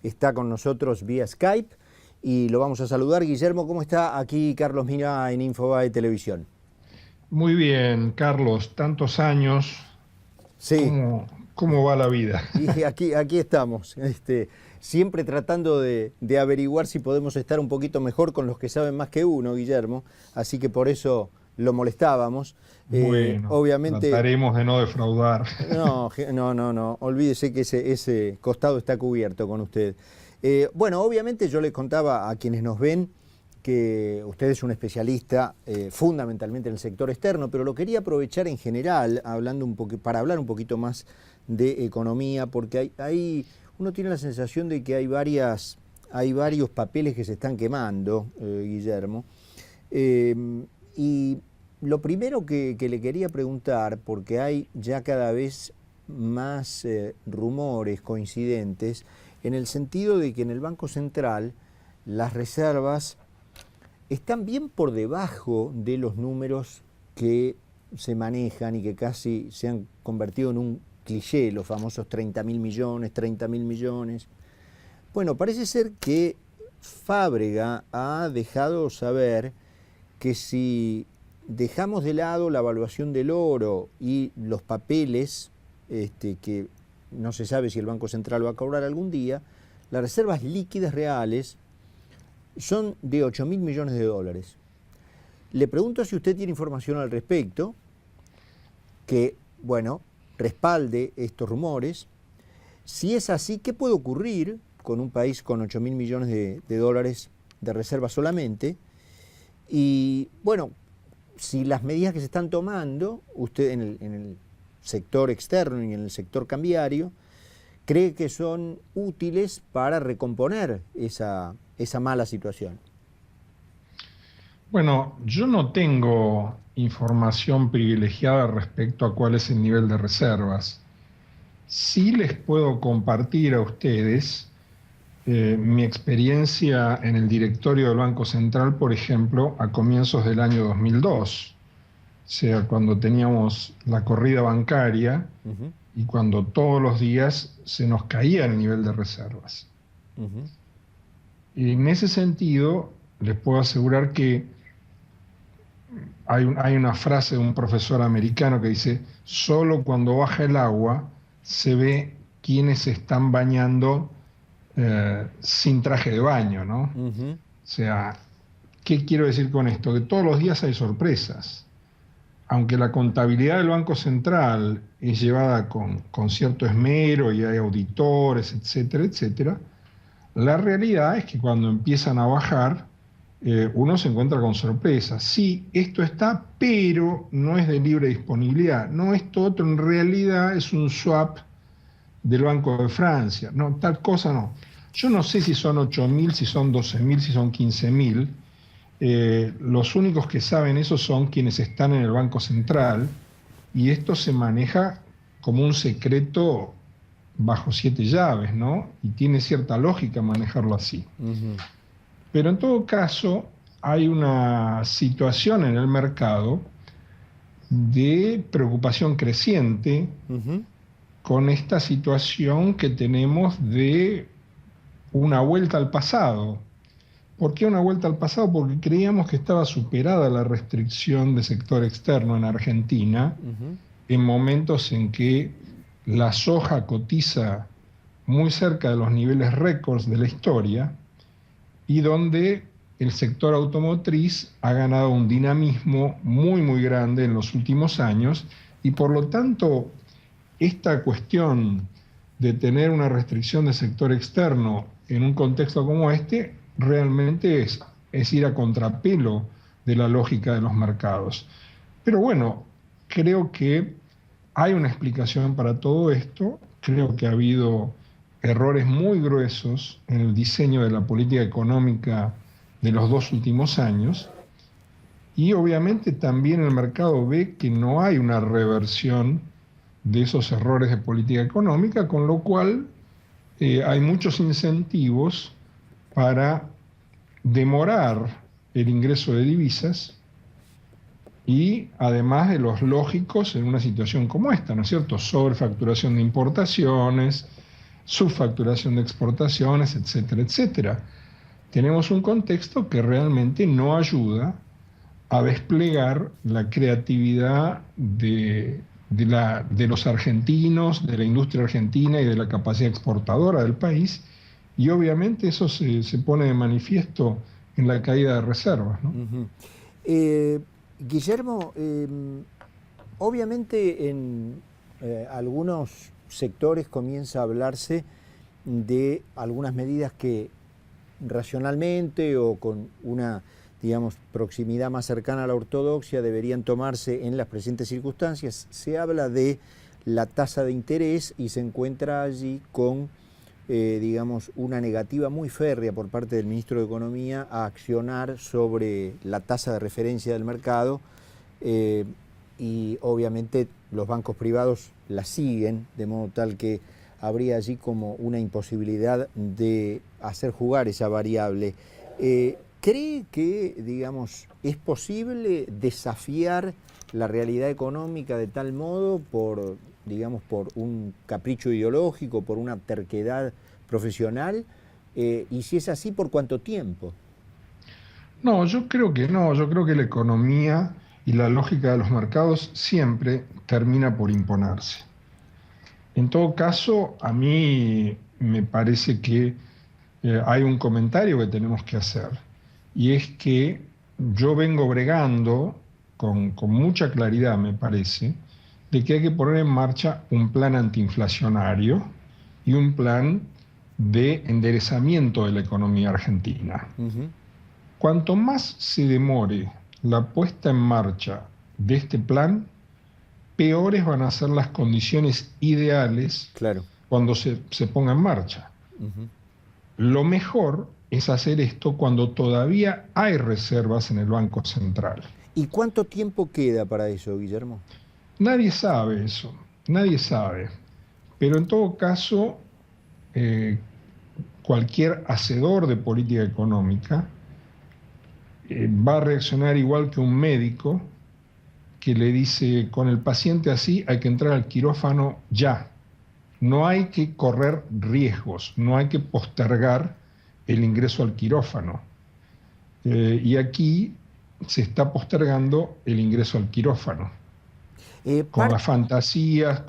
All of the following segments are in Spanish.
está con nosotros vía Skype y lo vamos a saludar. Guillermo, ¿cómo está? Aquí Carlos Mira en Infobae Televisión. Muy bien, Carlos, tantos años, Sí, ¿cómo va la vida? y aquí estamos, siempre tratando de averiguar si podemos estar un poquito mejor con los que saben más que uno, Guillermo, así que por eso lo molestábamos. Bueno, Obviamente, trataremos de no defraudar. no, olvídese que ese costado está cubierto con usted. Bueno, obviamente yo les contaba a quienes nos ven que usted es un especialista fundamentalmente en el sector externo, pero lo quería aprovechar en general, para hablar un poquito más de economía, porque uno tiene la sensación de que hay varios papeles que se están quemando, Guillermo. Y lo primero que le quería preguntar, porque hay ya cada vez más rumores coincidentes, en el sentido de que en el Banco Central las reservas están bien por debajo de los números que se manejan y que casi se han convertido en un cliché, los famosos 30.000 millones, 30.000 millones. Bueno, parece ser que Fábrega ha dejado saber que si dejamos de lado la evaluación del oro y los papeles, que no se sabe si el Banco Central va a cobrar algún día, las reservas líquidas reales son de 8.000 millones de dólares. Le pregunto si usted tiene información al respecto, que, bueno, respalde estos rumores. Si es así, ¿qué puede ocurrir con un país con 8.000 millones de dólares de reservas solamente? Y, bueno, si las medidas que se están tomando, usted en el sector externo y en el sector cambiario, cree que son útiles para recomponer esa mala situación. Bueno, yo no tengo información privilegiada respecto a cuál es el nivel de reservas. Sí les puedo compartir a ustedes mi experiencia en el directorio del Banco Central, por ejemplo, a comienzos del año 2002, o sea, cuando teníamos la corrida bancaria Uh-huh, y cuando todos los días se nos caía el nivel de reservas. uh-huh. Y en ese sentido, les puedo asegurar que hay una frase de un profesor americano que dice, solo cuando baja el agua se ve quiénes se están bañando sin traje de baño, ¿no? Uh-huh. O sea, ¿qué quiero decir con esto? Que todos los días hay sorpresas. Aunque la contabilidad del Banco Central es llevada con cierto esmero y hay auditores, etcétera, etcétera, la realidad es que cuando empiezan a bajar, uno se encuentra con sorpresas. Sí, esto está, pero no es de libre disponibilidad. No, esto otro en realidad es un swap del Banco de Francia. No, tal cosa no. Yo no sé si son 8.000, si son 12.000, si son 15.000. Los únicos que saben eso son quienes están en el Banco Central y esto se maneja como un secreto bajo 7 llaves, ¿no? Y tiene cierta lógica manejarlo así. Uh-huh. Pero en todo caso, hay una situación en el mercado de preocupación creciente Uh-huh. con esta situación que tenemos de una vuelta al pasado. ¿Por qué una vuelta al pasado? Porque creíamos que estaba superada la restricción de sector externo en Argentina Uh-huh. en momentos en que la soja cotiza muy cerca de los niveles récords de la historia y donde el sector automotriz ha ganado un dinamismo muy, muy grande en los últimos años y por lo tanto esta cuestión de tener una restricción de sector externo en un contexto como este realmente es ir a contrapelo de la lógica de los mercados. Pero bueno, creo que hay una explicación para todo esto. Creo que ha habido errores muy gruesos en el diseño de la política económica de los 2 últimos años. Y obviamente también el mercado ve que no hay una reversión de esos errores de política económica, con lo cual hay muchos incentivos para demorar el ingreso de divisas y además de los lógicos en una situación como esta, ¿no es cierto? Sobrefacturación de importaciones, subfacturación de exportaciones, etcétera, etcétera. Tenemos un contexto que realmente no ayuda a desplegar la creatividad de los argentinos, de la industria argentina y de la capacidad exportadora del país, y obviamente eso se pone de manifiesto en la caída de reservas, ¿no? Guillermo, obviamente en algunos sectores comienza a hablarse de algunas medidas que racionalmente o con una, digamos, proximidad más cercana a la ortodoxia deberían tomarse en las presentes circunstancias. Se habla de la tasa de interés y se encuentra allí con, digamos, una negativa muy férrea por parte del ministro de Economía a accionar sobre la tasa de referencia del mercado, y obviamente los bancos privados la siguen, de modo tal que habría allí como una imposibilidad de hacer jugar esa variable. ¿Cree que, digamos, es posible desafiar la realidad económica de tal modo por, digamos, por un capricho ideológico, por una terquedad profesional? Y si es así, ¿por cuánto tiempo? No, yo creo que no. Yo creo que la economía y la lógica de los mercados siempre termina por imponerse. En todo caso, a mí me parece que hay un comentario que tenemos que hacer, y es que yo vengo bregando con mucha claridad, me parece, de que hay que poner en marcha un plan antiinflacionario y un plan de enderezamiento de la economía argentina. Cuanto más se demore la puesta en marcha de este plan, peores van a ser las condiciones ideales cuando se ponga en marcha. Lo mejor es hacer esto cuando todavía hay reservas en el Banco Central. ¿Y cuánto tiempo queda para eso, Guillermo? Nadie sabe eso, nadie sabe. Pero en todo caso, cualquier hacedor de política económica va a reaccionar igual que un médico que le dice, con el paciente así hay que entrar al quirófano ya. No hay que correr riesgos, no hay que postergar el ingreso al quirófano. Y aquí se está postergando el ingreso al quirófano. Con las fantasías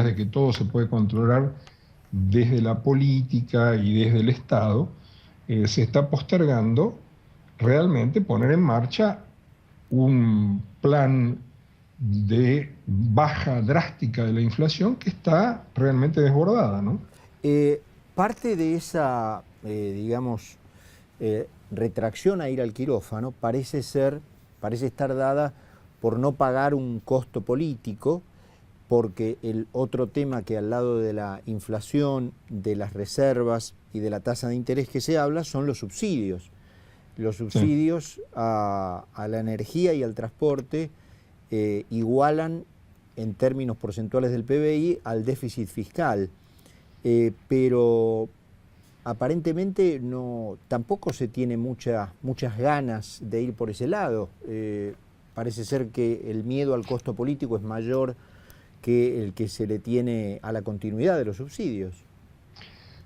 de que todo se puede controlar desde la política y desde el Estado, se está postergando realmente poner en marcha un plan de baja drástica de la inflación que está realmente desbordada, ¿no? Parte de esa, digamos, retracción a ir al quirófano parece estar dada por no pagar un costo político, porque el otro tema que al lado de la inflación, de las reservas y de la tasa de interés que se habla son los subsidios. Los subsidios a la energía y al transporte igualan en términos porcentuales del PBI al déficit fiscal, pero aparentemente tampoco se tiene muchas ganas de ir por ese lado. Parece ser que el miedo al costo político es mayor que el que se le tiene a la continuidad de los subsidios.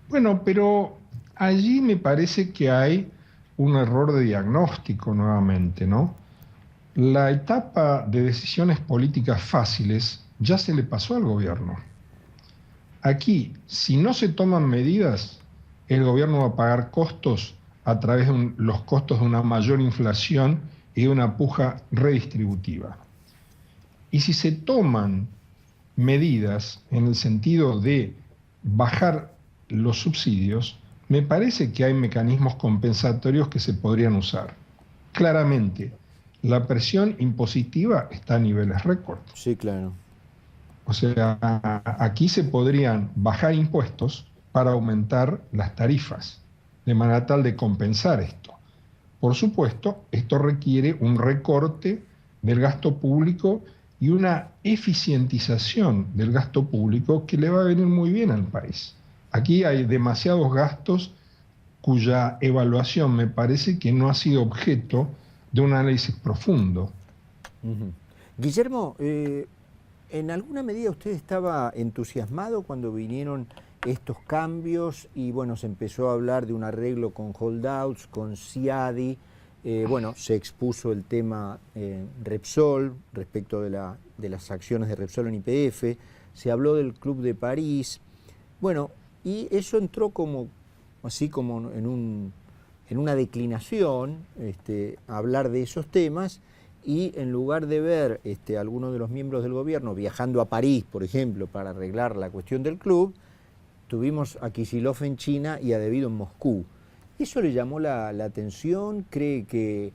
Bueno, pero allí me parece que hay un error de diagnóstico nuevamente, ¿no? La etapa de decisiones políticas fáciles ya se le pasó al gobierno. Aquí, si no se toman medidas, el gobierno va a pagar costos a través de los costos de una mayor inflación y de una puja redistributiva. Y si se toman medidas en el sentido de bajar los subsidios, me parece que hay mecanismos compensatorios que se podrían usar. Claramente, la presión impositiva está a niveles récord. Sí, claro. O sea, aquí se podrían bajar impuestos para aumentar las tarifas, de manera tal de compensar esto. Por supuesto, esto requiere un recorte del gasto público y una eficientización del gasto público que le va a venir muy bien al país. Aquí hay demasiados gastos cuya evaluación me parece que no ha sido objeto de un análisis profundo. Guillermo, ¿en alguna medida usted estaba entusiasmado cuando vinieron estos cambios y bueno, se empezó a hablar de un arreglo con holdouts, con CIADI, bueno, se expuso el tema Repsol respecto de las acciones de Repsol en YPF, se habló del Club de París, bueno, y eso entró como, así como en una declinación, hablar de esos temas, y en lugar de ver algunos de los miembros del gobierno viajando a París, por ejemplo, para arreglar la cuestión del club, tuvimos a Kicillof en China y a De Vido en Moscú. ¿Eso le llamó la atención? ¿Cree que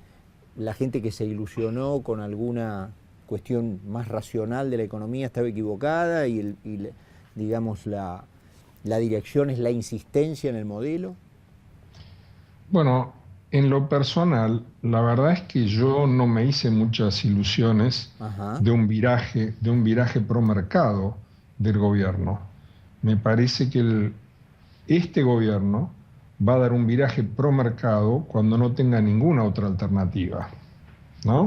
la gente que se ilusionó con alguna cuestión más racional de la economía estaba equivocada y digamos, la dirección es la insistencia en el modelo? Bueno, en lo personal, la verdad es que yo no me hice muchas ilusiones Ajá. de un viraje pro mercado del gobierno. Me parece que este gobierno va a dar un viraje pro mercado cuando no tenga ninguna otra alternativa, ¿no?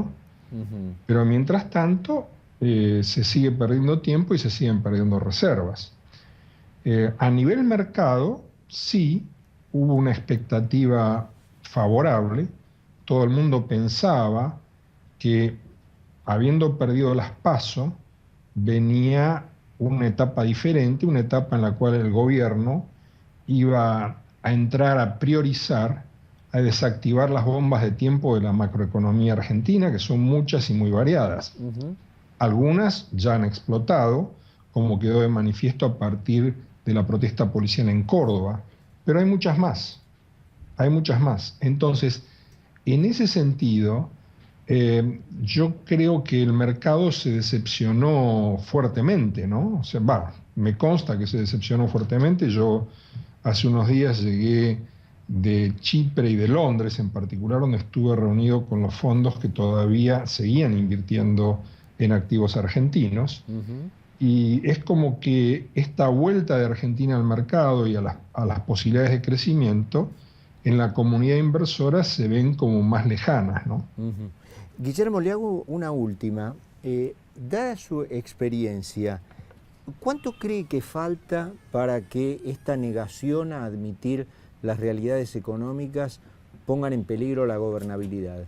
Uh-huh. Pero mientras tanto, se sigue perdiendo tiempo y se siguen perdiendo reservas. A nivel mercado, sí, hubo una expectativa favorable. Todo el mundo pensaba que, habiendo perdido las PASO, venía una etapa diferente, una etapa en la cual el gobierno iba a entrar a priorizar, a desactivar las bombas de tiempo de la macroeconomía argentina, que son muchas y muy variadas. Uh-huh. Algunas ya han explotado, como quedó de manifiesto a partir de la protesta policial en Córdoba, pero hay muchas más, hay muchas más. Entonces, en ese sentido, yo creo que el mercado se decepcionó fuertemente, ¿no? O sea, me consta que se decepcionó fuertemente. Yo hace unos días llegué de Chipre y de Londres en particular, donde estuve reunido con los fondos que todavía seguían invirtiendo en activos argentinos. Uh-huh. Y es como que esta vuelta de Argentina al mercado y a las posibilidades de crecimiento en la comunidad inversora se ven como más lejanas, ¿no? Uh-huh. Guillermo, le hago una última. Dada su experiencia, ¿cuánto cree que falta para que esta negación a admitir las realidades económicas pongan en peligro la gobernabilidad?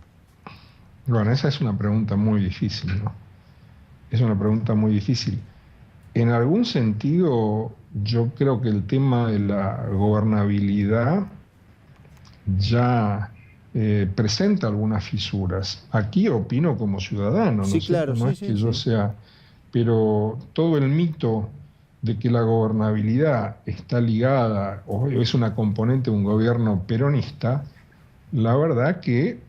Bueno, esa es una pregunta muy difícil, ¿no? Es una pregunta muy difícil. En algún sentido, yo creo que el tema de la gobernabilidad ya presenta algunas fisuras. Aquí opino como ciudadano, ¿no Sí, es cierto? claro, No sí, es que sí, yo sí. sea... Pero todo el mito de que la gobernabilidad está ligada o es una componente de un gobierno peronista, la verdad que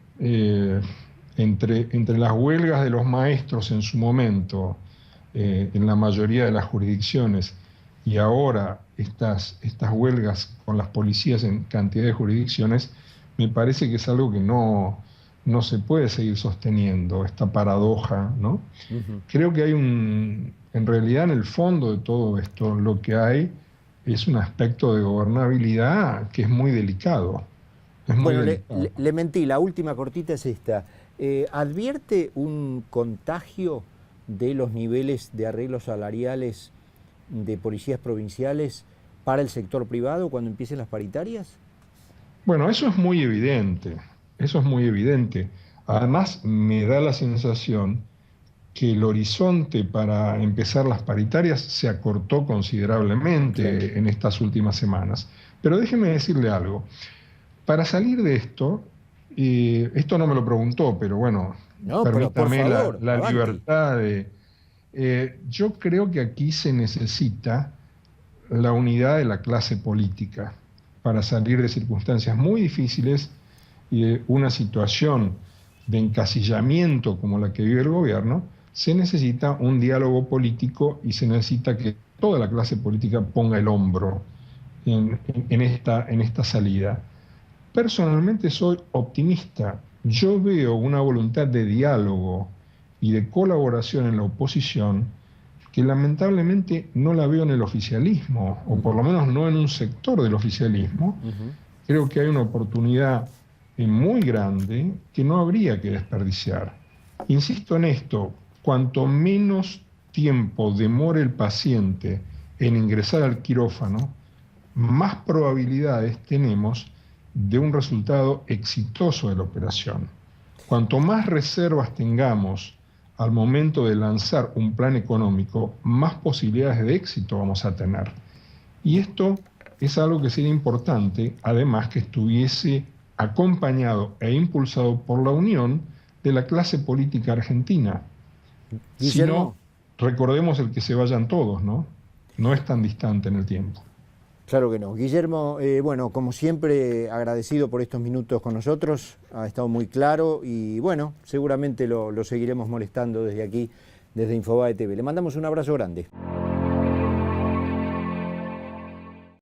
entre las huelgas de los maestros en su momento, en la mayoría de las jurisdicciones, y ahora estas huelgas con las policías en cantidad de jurisdicciones, me parece que es algo que no se puede seguir sosteniendo, esta paradoja, ¿no? Uh-huh. Creo que en realidad en el fondo de todo esto, lo que hay es un aspecto de gobernabilidad que es muy delicado. Es muy Bueno, delicado. le mentí, la última cortita es esta. ¿Advierte un contagio de los niveles de arreglos salariales de policías provinciales para el sector privado cuando empiecen las paritarias? Bueno, eso es muy evidente, eso es muy evidente. Además, me da la sensación que el horizonte para empezar las paritarias se acortó Claro. considerablemente en estas últimas semanas. Pero déjeme decirle algo. Para salir de esto, esto no me lo preguntó, pero bueno, No, pero por permítame favor, la avanti. libertad de... yo creo que aquí se necesita la unidad de la clase política para salir de circunstancias muy difíciles y de una situación de encasillamiento como la que vive el gobierno. Se necesita un diálogo político y se necesita que toda la clase política ponga el hombro en esta salida. Personalmente soy optimista. Yo veo una voluntad de diálogo y de colaboración en la oposición que lamentablemente no la veo en el oficialismo, o por Uh-huh. lo menos no en un sector del oficialismo. Uh-huh. Creo que hay una oportunidad muy grande que no habría que desperdiciar. Insisto en esto, cuanto menos tiempo demore el paciente en ingresar al quirófano, más probabilidades tenemos de un resultado exitoso de la operación. Cuanto más reservas tengamos al momento de lanzar un plan económico, más posibilidades de éxito vamos a tener. Y esto es algo que sería importante, además que estuviese acompañado e impulsado por la unión de la clase política argentina. Si no, recordemos el que se vayan todos, ¿no? No es tan distante en el tiempo. Claro que no. Guillermo, bueno, como siempre, agradecido por estos minutos con nosotros, ha estado muy claro y bueno, seguramente lo seguiremos molestando desde aquí, desde Infobae TV. Le mandamos un abrazo grande.